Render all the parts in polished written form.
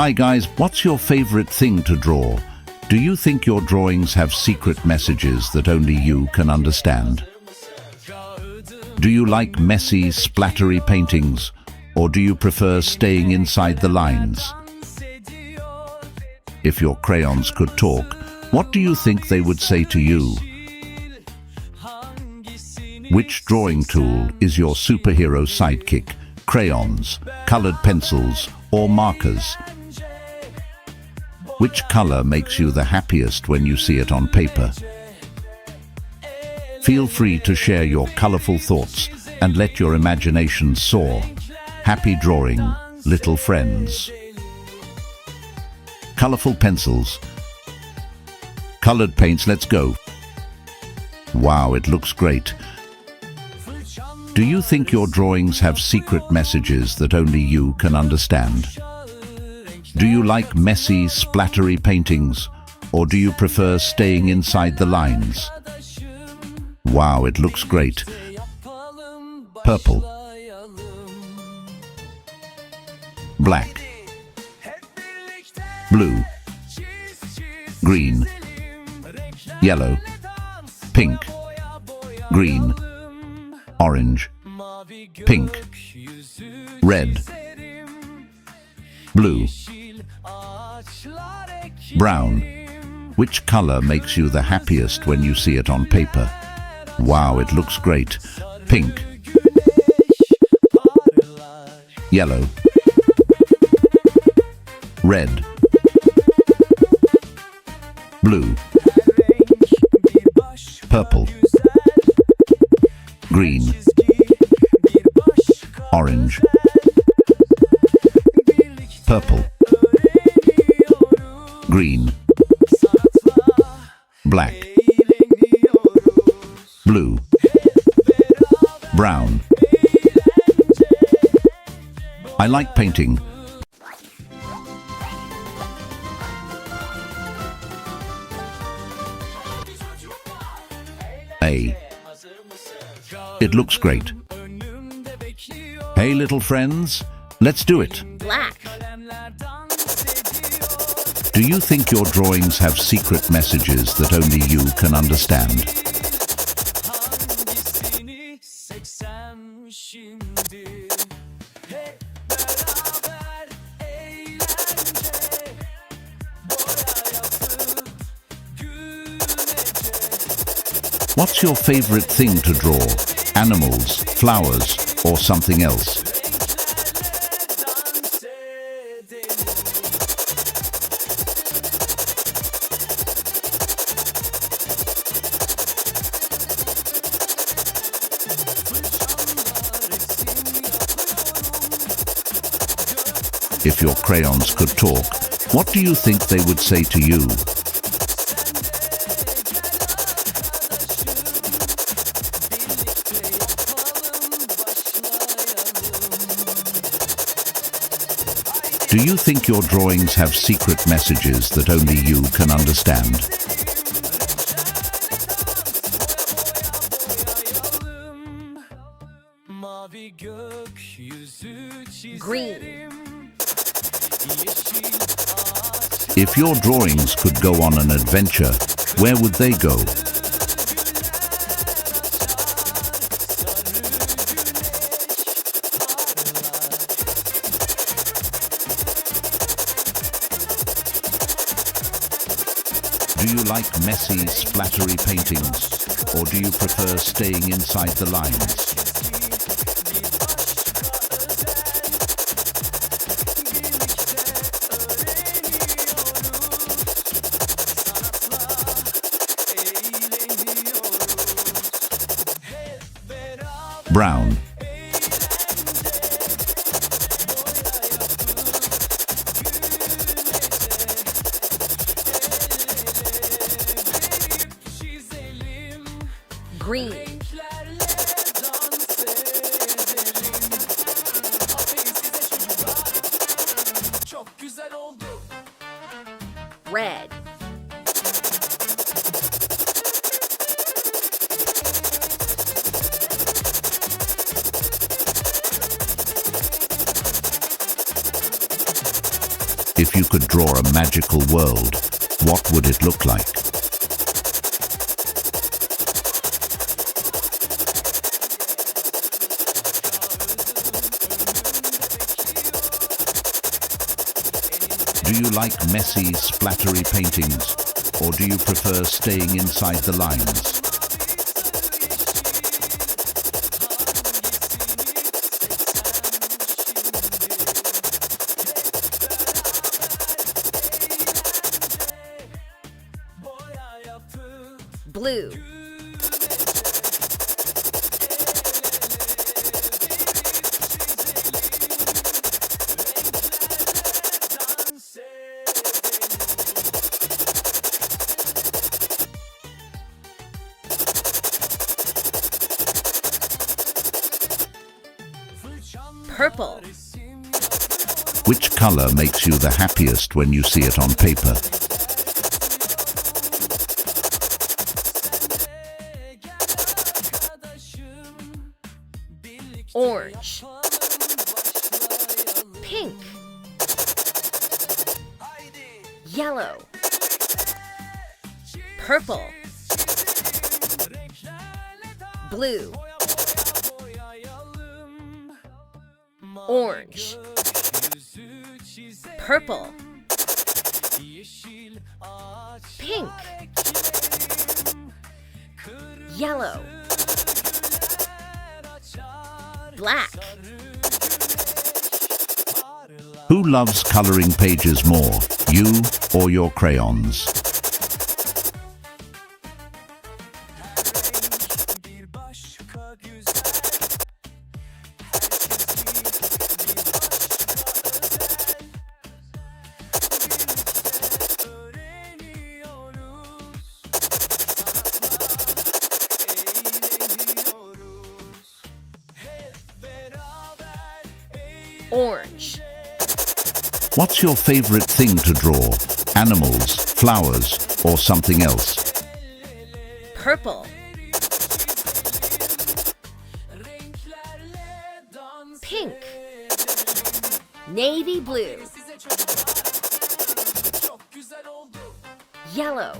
Hi guys, what's your favorite thing to draw? Do you think your drawings have secret messages that only you can understand? Do you like messy, splattery paintings, or do you prefer staying inside the lines? If your crayons could talk, what do you think they would say to you? Which drawing tool is your superhero sidekick? Crayons, colored pencils, or markers? Which color makes you the happiest when you see it on paper? Feel free to share your colorful thoughts and let your imagination soar. Happy drawing, little friends. Colorful pencils. Colored paints, let's go. Wow, it looks great. Do you think your drawings have secret messages that only you can understand? Do you like messy, splattery paintings, or do you prefer staying inside the lines? Wow, it looks great. Purple. Black. Blue. Green. Yellow. Pink. Green. Orange. Pink. Red. Blue. Brown. Which color makes you the happiest when you see it on paper? Wow, it looks great. Pink. Yellow. Red. Blue. Purple. Green. Orange. Purple. Green. Black. Blue. Brown. I like painting. A. It looks great. Hey little friends, let's do it. Black. Do you think your drawings have secret messages that only you can understand? What's your favorite thing to draw? Animals, flowers, or something else? If your crayons could talk, what do you think they would say to you? Do you think your drawings have secret messages that only you can understand? Green. If your drawings could go on an adventure, where would they go? Do you like messy, splattery paintings, or do you prefer staying inside the lines? Brown. Green. Red. If If you could draw a magical world, what would it look like? Do you like messy, splattery paintings, or do you prefer staying inside the lines? Blue. Purple. Which color makes you the happiest when you see it on paper? Orange. Pink. Yellow. Purple. Blue. Orange. Purple. Pink. Yellow. Black. Who loves coloring pages more, you or your crayons? Orange. What's your favorite thing to draw? Animals, flowers, or something else? Purple. Pink. Navy blue. Yellow.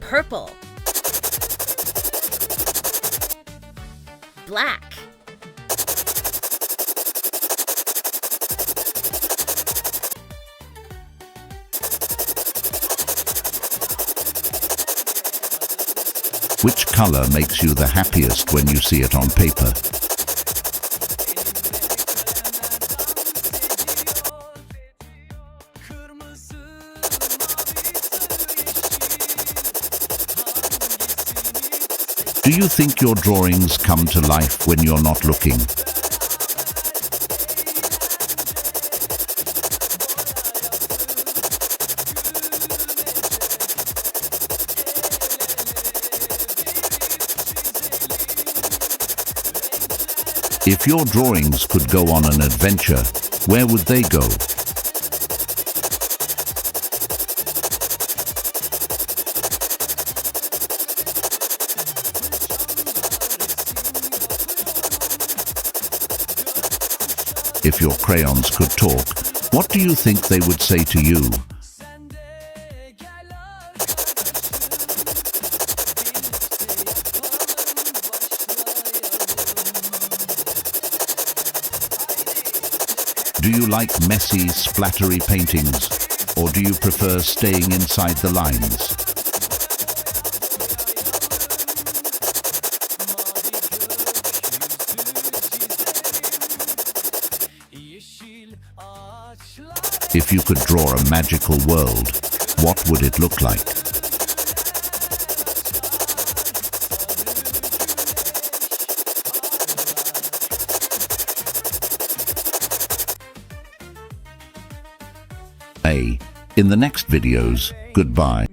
Purple. Black. Which color makes you the happiest when you see it on paper? Do you think your drawings come to life when you're not looking? If your drawings could go on an adventure, where would they go? If your crayons could talk, what do you think they would say to you? Do you like messy, splattery paintings, or do you prefer staying inside the lines? If you could draw a magical world, what would it look like? In the next videos, goodbye.